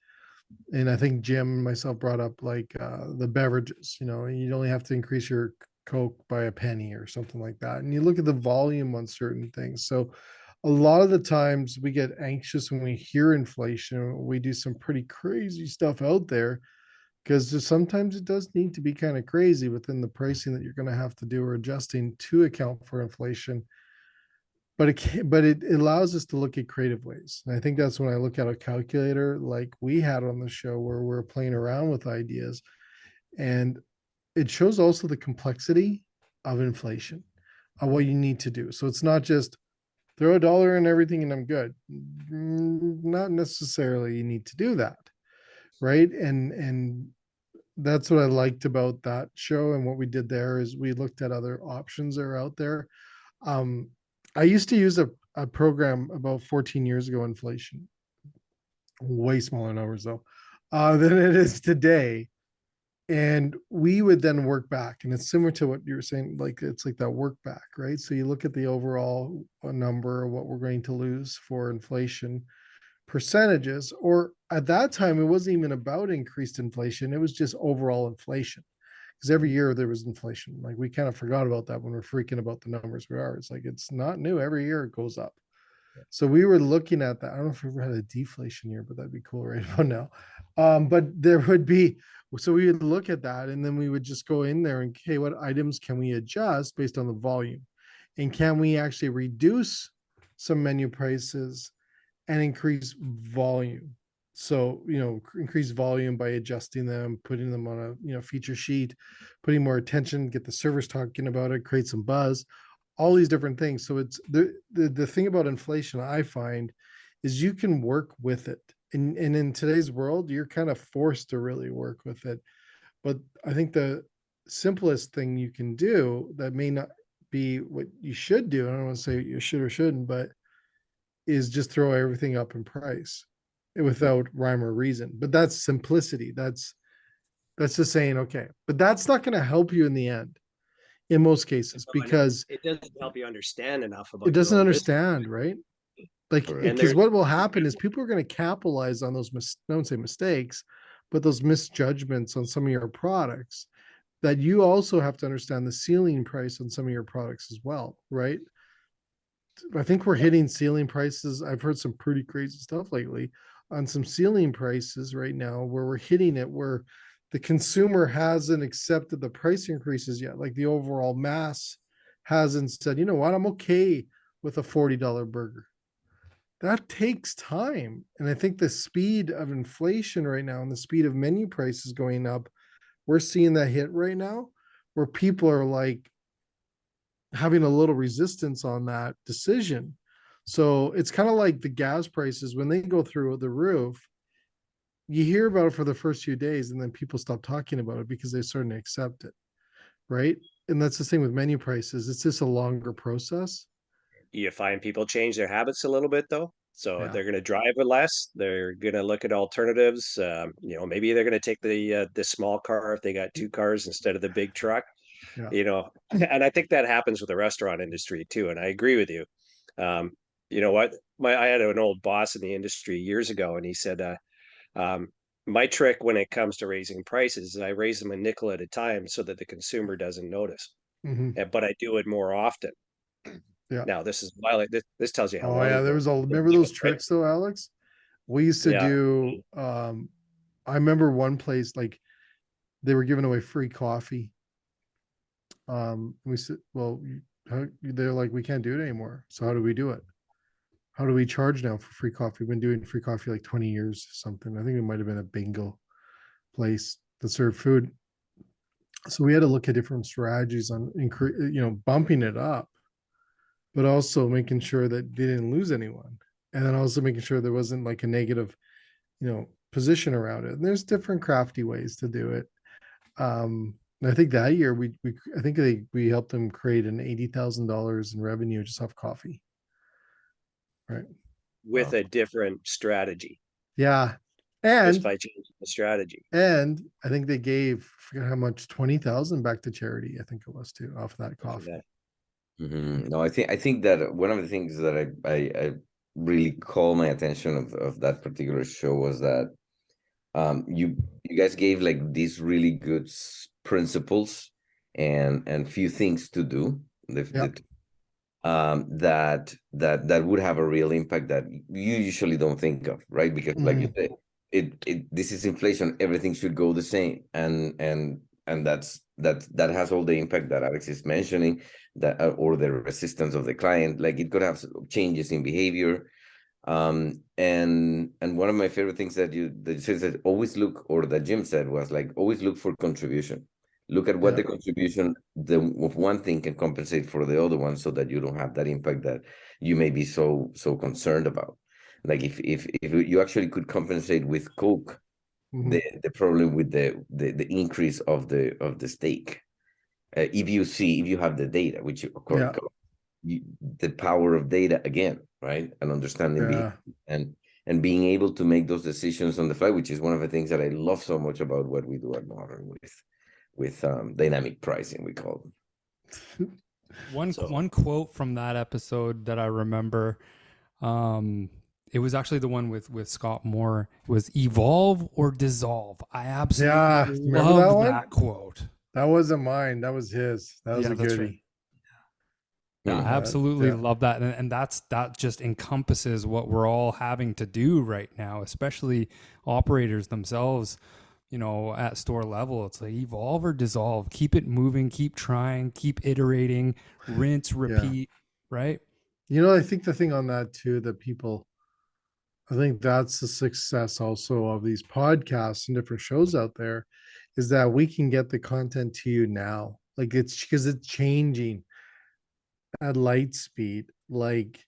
And I think Jim and myself brought up the beverages, you only have to increase your Coke by a penny or something like that. And you look at the volume on certain things. So a lot of the times we get anxious when we hear inflation. We do some pretty crazy stuff out there because sometimes it does need to be kind of crazy within the pricing that you're going to have to do or adjusting to account for inflation. But it allows us to look at creative ways. And I think that's when I look at a calculator like we had on the show where we're playing around with ideas. And it shows also the complexity of inflation, of what you need to do. So it's not just throw a dollar in everything and I'm good. Not necessarily you need to do that. Right. And that's what I liked about that show. And what we did there is we looked at other options that are out there. I used to use a program about 14 years ago, inflation, way smaller numbers though, than it is today. And we would then work back. And it's similar to what you're saying, it's like that work back, right? So you look at the overall number of what we're going to lose for inflation percentages, or at that time, it wasn't even about increased inflation. It was just overall inflation. Because every year there was inflation. Like we kind of forgot about that when we're freaking about the numbers we are. It's like it's not new. Every year it goes up. So we were looking at that. I don't know if we ever had a deflation year, but that'd be cool right about now. But there would be, so we would look at that and then we would just go in there and, okay, what items can we adjust based on the volume? And can we actually reduce some menu prices and increase volume? So, increase volume by adjusting them, putting them on a, feature sheet, putting more attention, get the servers talking about it, create some buzz, all these different things. So it's the thing about inflation I find is you can work with it. And in today's world, you're kind of forced to really work with it. But I think the simplest thing you can do that may not be what you should do, I don't want to say you should or shouldn't, but is just throw everything up in price without rhyme or reason. But that's simplicity. That's just saying, okay, but that's not going to help you in the end in most cases, because it doesn't help you understand enough about it doesn't your own understand, right? Correct. Because what will happen is people are going to capitalize on those, I don't say mistakes, but those misjudgments on some of your products, that you also have to understand the ceiling price on some of your products as well, right? I think we're hitting ceiling prices. I've heard some pretty crazy stuff lately on some ceiling prices right now where we're hitting it where the consumer hasn't accepted the price increases yet. Like the overall mass hasn't said, you know what, I'm okay with a $40 burger. That takes time. And I think the speed of inflation right now and the speed of menu prices going up, we're seeing that hit right now where people are like having a little resistance on that decision. So it's kind of like the gas prices when they go through the roof, you hear about it for the first few days and then people stop talking about it because they're starting to accept it. Right. And that's the same with menu prices. It's just a longer process. You find people change their habits a little bit though. So Yeah. they're going to drive with less. They're going to look at alternatives. Maybe they're going to take the small car if they got two cars instead of the big truck. Yeah. And I think that happens with the restaurant industry too. And I agree with you. Um, you know what? I had an old boss in the industry years ago, and he said, my trick when it comes to raising prices is I raise them a nickel at a time so that the consumer doesn't notice. Mhm. But I do it more often. Yeah. Now, this is while this tells you how Oh long yeah. ago. Remember those tricks though, Alex? We used to Yeah. do, I remember one place, like they were giving away free coffee. We said, well, they're like, we can't do it anymore. So how do we do it? How do we charge now for free coffee? We've been doing free coffee like 20 years or something. I think it might have been a bingo place that served food. So we had to look at different strategies on bumping it up, but also making sure that they didn't lose anyone. And then also making sure there wasn't like a negative, position around it. And there's different crafty ways to do it. And I think that year we helped them create an $80,000 in revenue just off coffee. Right. With a different strategy, Yeah. just And by changing the strategy. I think they gave, I forget how much, 20,000 back to charity. I think it was too, off that coffee. No, I think that one of the things that I really called my attention of that particular show was that you guys gave like these really good principles and few things to do that would have a real impact that you usually don't think of, right? Because like you said, this is inflation, everything should go the same, and that has all the impact that Alex is mentioning, that or the resistance of the client, like it could have changes in behavior. And one of my favorite things that you said that always look, or that Jim said, was like always look for contribution. Look at what the contribution of one thing can compensate for the other one, so that you don't have that impact that you may be so concerned about. Like if you actually could compensate with Coke the problem with the increase of the stake, if you have the data, which of course the power of data again, right, and understanding and being able to make those decisions on the fly, which is one of the things that I love so much about what we do at Moduurn with dynamic pricing, we call them. One quote from that episode that I remember, it was actually the one with Scott Moore. It was evolve or dissolve. I absolutely love that quote. That wasn't mine. That was his. That was a goodie. Right. Yeah, I absolutely love that. And that just encompasses what we're all having to do right now, especially operators themselves, at store level. It's like evolve or dissolve. Keep it moving, keep trying, keep iterating, rinse, repeat, right? I think the thing on that too, I think that's the success also of these podcasts and different shows out there, is that we can get the content to you now. Like it's because it's changing at light speed. Like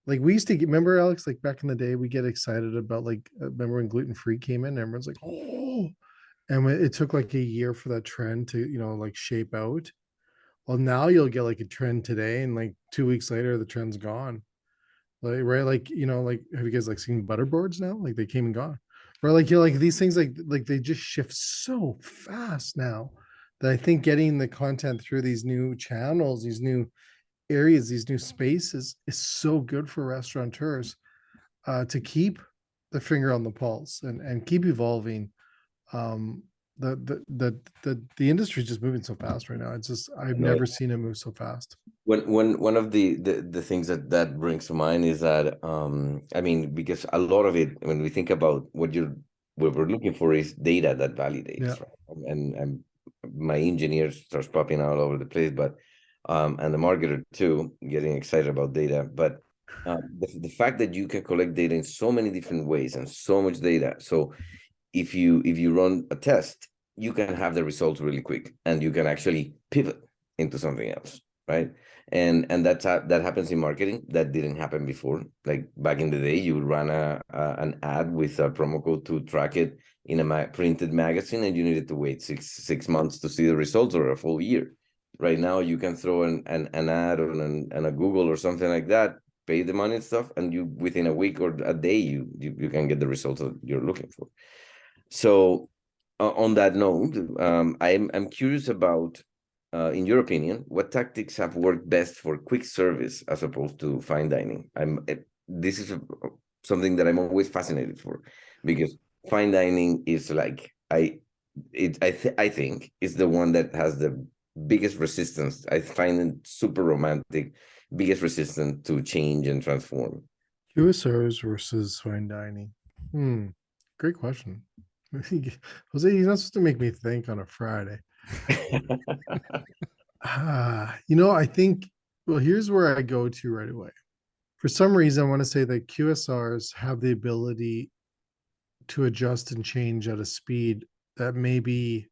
we used to remember, Alex, like back in the day, we get excited about remember when gluten-free came in, everyone's like, oh, and it took like a year for that trend to, like shape out. Well, now you'll get like a trend today and like 2 weeks later, the trend's gone. Like, right. Like, have you guys like seen butterboards now? Like they came and gone. Right. Like, like these things, like they just shift so fast now that I think getting the content through these new channels, these new areas, these new spaces is so good for restaurateurs to keep the finger on the pulse and keep evolving. The industry is just moving so fast right now. It's just, I've never seen it move so fast. One of the things that brings to mind is that I mean, because a lot of it, when we think about what we're looking for is data that validates, right? And my engineer starts popping out all over the place, but and the marketer too, getting excited about data. But the fact that you can collect data in so many different ways and so much data, so if you run a test, you can have the results really quick, and you can actually pivot into something else, right? And that happens in marketing. That didn't happen before. Like back in the day, you would run an ad with a promo code to track it in a printed magazine, and you needed to wait six months to see the results, or a full year. Right now, you can throw an ad on a Google or something like that, pay the money and stuff, and you within a week or a day, you can get the results that you're looking for. So, on that note, I'm curious about, in your opinion, what tactics have worked best for quick service as opposed to fine dining? This is something that I'm always fascinated for, because fine dining is like I think is the one that has the biggest resistance. I find it super romantic, biggest resistance to change and transform. QSRs versus fine dining. Great question. Jose, you're not supposed to make me think on a Friday. I think, well, here's where I go to right away. For some reason, I want to say that QSRs have the ability to adjust and change at a speed that maybe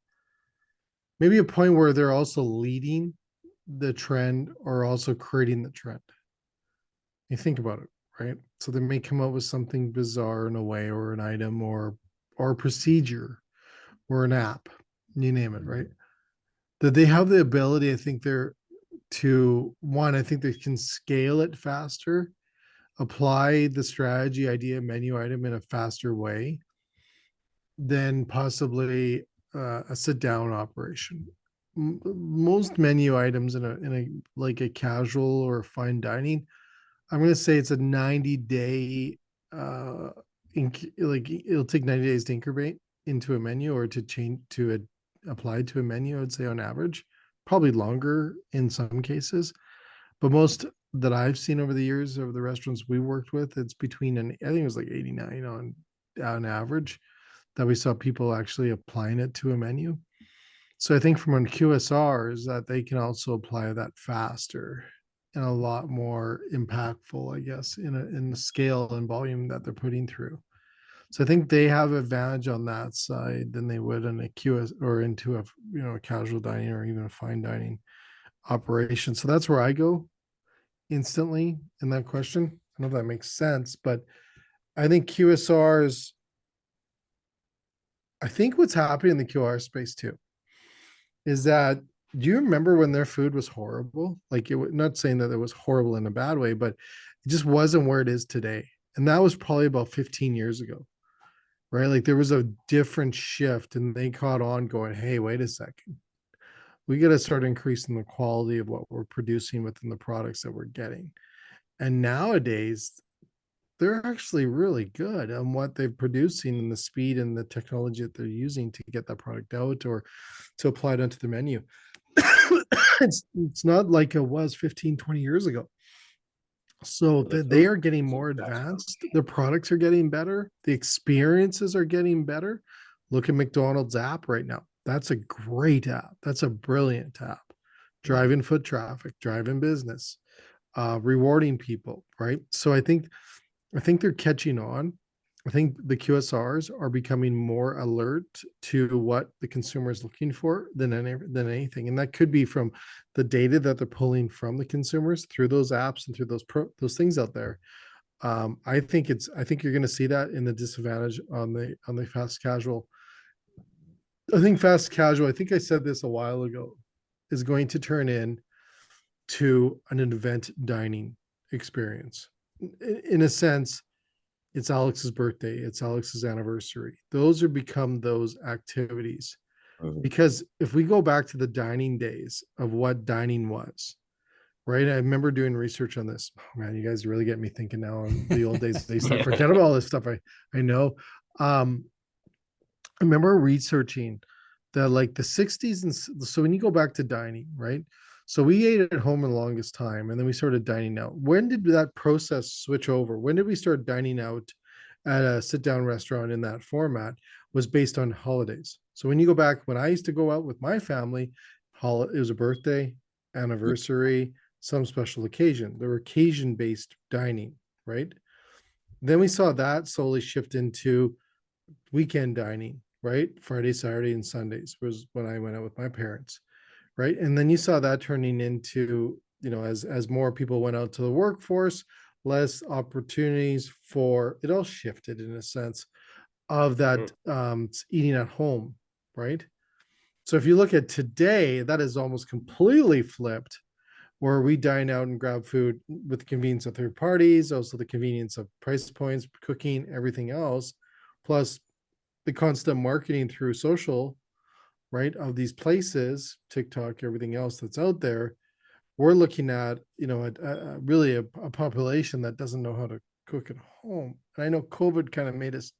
a point where they're also leading the trend or also creating the trend. You think about it, right? So they may come up with something bizarre in a way, or an item, or a procedure, or an app, you name it, right? That they have the ability, I think I think they can scale it faster, apply the strategy, idea, menu item in a faster way than possibly a sit down operation. Most menu items in a like a casual or fine dining, I'm going to say it's a 90-day like it'll take 90 days to incubate into a menu, or to change to apply to a menu. I'd say on average, probably longer in some cases, but most that I've seen over the years of the restaurants we worked with, it's between I think it was like 89 on average that we saw people actually applying it to a menu. So I think from a QSR is that they can also apply that faster and a lot more impactful, I guess, in the scale and volume that they're putting through. So I think they have advantage on that side than they would in a QS or into a casual dining or even a fine dining operation. So that's where I go instantly in that question. I don't know if that makes sense, but I think QSRs, I think what's happening in the QR space too is that, do you remember when their food was horrible? Like, not saying that it was horrible in a bad way, but it just wasn't where it is today. And that was probably about 15 years ago, right? Like there was a different shift, and they caught on going, hey, wait a second. We got to start increasing the quality of what we're producing within the products that we're getting. And nowadays, they're actually really good on what they're producing and the speed and the technology that they're using to get that product out or to apply it onto the menu. It's not like it was 15, 20 years ago. So they are getting more advanced. The products are getting better. The experiences are getting better. Look at McDonald's app right now. That's a great app. That's a brilliant app. Driving foot traffic, driving business, rewarding people, right? So I think they're catching on. I think the QSRs are becoming more alert to what the consumer is looking for than anything, and that could be from the data that they're pulling from the consumers through those apps and through those things out there. I think you're going to see that in the disadvantage on the fast casual. I think fast casual, I think I said this a while ago, is going to turn in to an event dining experience. In a sense, it's Alex's birthday, it's Alex's anniversary. Those are become those activities. Because if we go back to the dining days of what dining was, right? I remember doing research on this. Oh, man, you guys really get me thinking now on the old days. They start forget about all this stuff. I know. I remember researching that, like the 60s, and so when you go back to dining, right? So we ate at home the longest time, and then we started dining out. When did that process switch over? When did we start dining out at a sit-down restaurant in that format? Was based on holidays. So when you go back, when I used to go out with my family, it was a birthday, anniversary, some special occasion. There were occasion-based dining, right? Then we saw that slowly shift into weekend dining, right? Friday, Saturday, and Sundays was when I went out with my parents, right? And then you saw that turning into, as more people went out to the workforce, less opportunities for it. All shifted in a sense of that eating at home, right? So if you look at today, that is almost completely flipped, where we dine out and grab food with the convenience of third parties, also the convenience of price points, cooking, everything else, plus the constant marketing through social, right, of these places, TikTok, everything else that's out there. We're looking at, really a population that doesn't know how to cook at home. And I know COVID kind of made us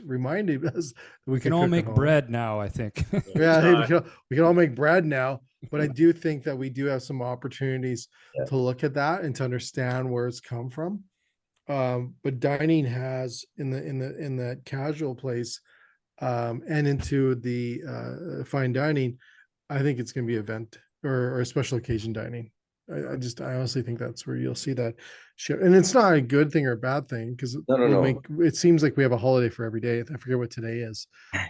reminded us that we can all make bread now, I think. Yeah, hey, we can all make bread now. But I do think that we do have some opportunities to look at that and to understand where it's come from. But dining has in the casual place and into the fine dining, I think it's going to be event or special occasion dining. I honestly think that's where you'll see that shift. And it's not a good thing or a bad thing, because it seems like we have a holiday for every day. I forget what today is,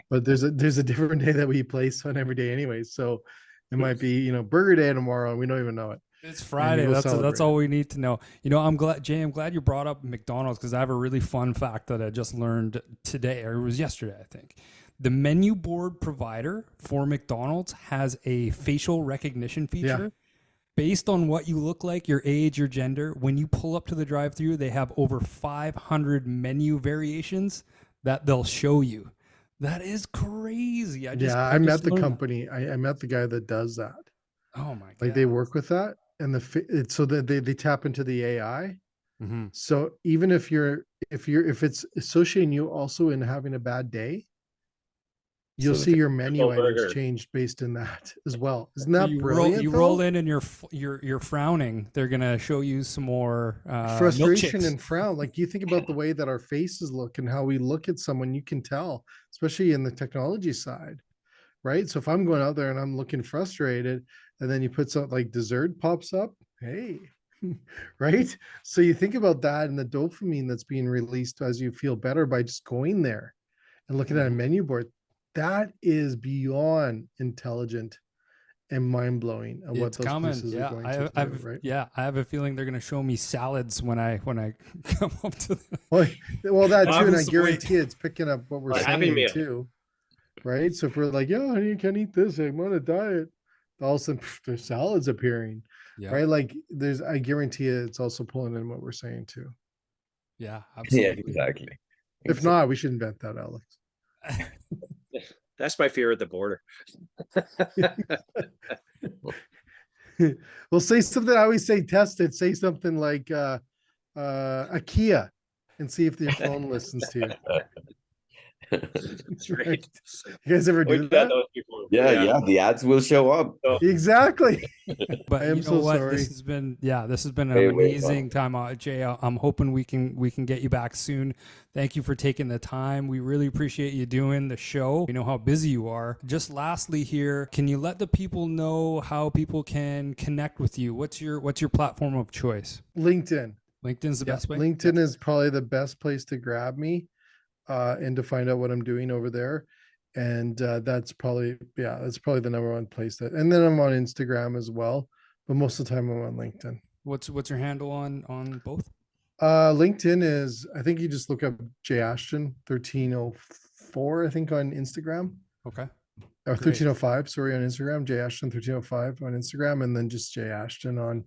but there's a different day that we place on every day anyway. So it might be, Burger Day tomorrow, and we don't even know it. It's Friday. That's all we need to know. I'm glad you brought up McDonald's, because I have a really fun fact that I just learned today, or it was yesterday, I think. The menu board provider for McDonald's has a facial recognition feature. Yeah. Based on what you look like, your age, your gender, when you pull up to the drive-thru, they have over 500 menu variations that they'll show you. That is crazy. I met the company. I met the guy that does that. Oh my god! Like they work with that, and so that they tap into the AI. Mm-hmm. So even if it's associating you also in having a bad day, you'll see your menu items changed based in that as well. Isn't that brilliant? You roll in and you're frowning. They're gonna show you some more frustration and frown. Like you think about the way that our faces look and how we look at someone, you can tell, especially in the technology side, right? So if I'm going out there and I'm looking frustrated, and then you put something like dessert pops up, hey, right? So you think about that and the dopamine that's being released as you feel better by just going there and looking at a menu board. That is beyond intelligent and mind-blowing of what those places are going to do, right? Yeah, I have a feeling they're going to show me salads when I come up to them. Well, that too, and I guarantee it's picking up what we're saying too, right? So if we're like, yeah, you can't eat this, I'm on a diet, all of a sudden there's salads appearing, right? Like I guarantee it's also pulling in what we're saying too. Yeah, absolutely. Yeah, exactly. If not, we should invent that, Alex. That's my fear at the border. Well, say something. I always say test it. Say something like IKEA and see if your phone listens to you. That's right. You guys ever do that? Yeah, the ads will show up. Exactly. But I am so sorry. This has been an amazing time, Jay. I'm hoping we can get you back soon. Thank you for taking the time. We really appreciate you doing the show. We know how busy you are. Just lastly here, can you let the people know how people can connect with you? What's your platform of choice? LinkedIn. LinkedIn's the best way? LinkedIn is probably the best place to grab me. And to find out what I'm doing over there. And that's probably the number one place and then I'm on Instagram as well, but most of the time I'm on LinkedIn. What's your handle on both? LinkedIn is, I think you just look up Jay Ashton 1304, I think, on Instagram. Okay. Or 1305, sorry, on Instagram, Jay Ashton 1305 on Instagram, and then just Jay Ashton on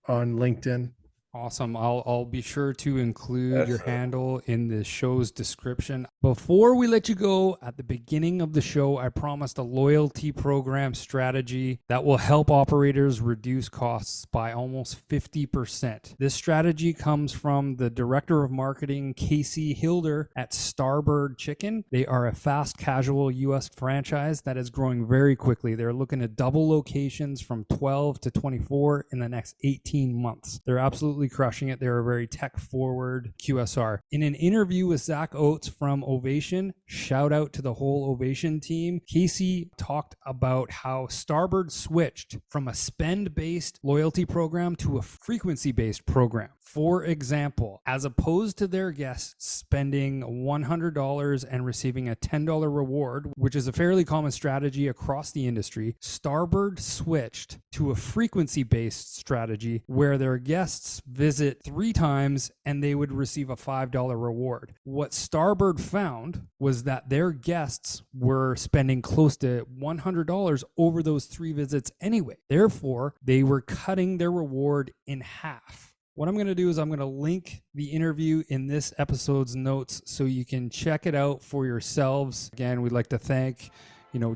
LinkedIn. Awesome. I'll be sure to include your Yes. handle in the show's description. Before we let you go, at the beginning of the show, I promised a loyalty program strategy that will help operators reduce costs by almost 50%. This strategy comes from the Director of Marketing, Casey Hilder at Starbird Chicken. They are a fast casual US franchise that is growing very quickly. They're looking to double locations from 12 to 24 in the next 18 months. They're absolutely crushing it. They're a very tech-forward QSR. In an interview with Zach Oates from Ovation, shout out to the whole Ovation team, Casey talked about how Starbird switched from a spend-based loyalty program to a frequency-based program. For example, as opposed to their guests spending $100 and receiving a $10 reward, which is a fairly common strategy across the industry, Starbird switched to a frequency-based strategy where their guests visit 3 times and they would receive a $5 reward. What Starbird found was that their guests were spending close to $100 over those 3 visits anyway. Therefore, they were cutting their reward in half. What I'm going to do is I'm going to link the interview in this episode's notes so you can check it out for yourselves. Again, we'd like to thank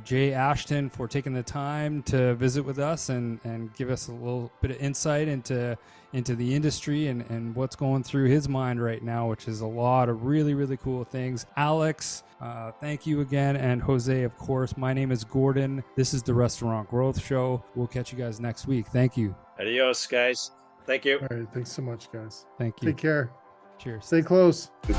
Jay Ashton for taking the time to visit with us and give us a little bit of insight into the industry and what's going through his mind right now, which is a lot of really, really cool things. Alex, thank you again. And Jose, of course. My name is Gordon. This is the Restaurant Growth Show. We'll catch you guys next week. Thank you. Adios, guys. Thank you. All right. Thanks so much, guys. Thank you. Take care. Cheers. Stay close. Good.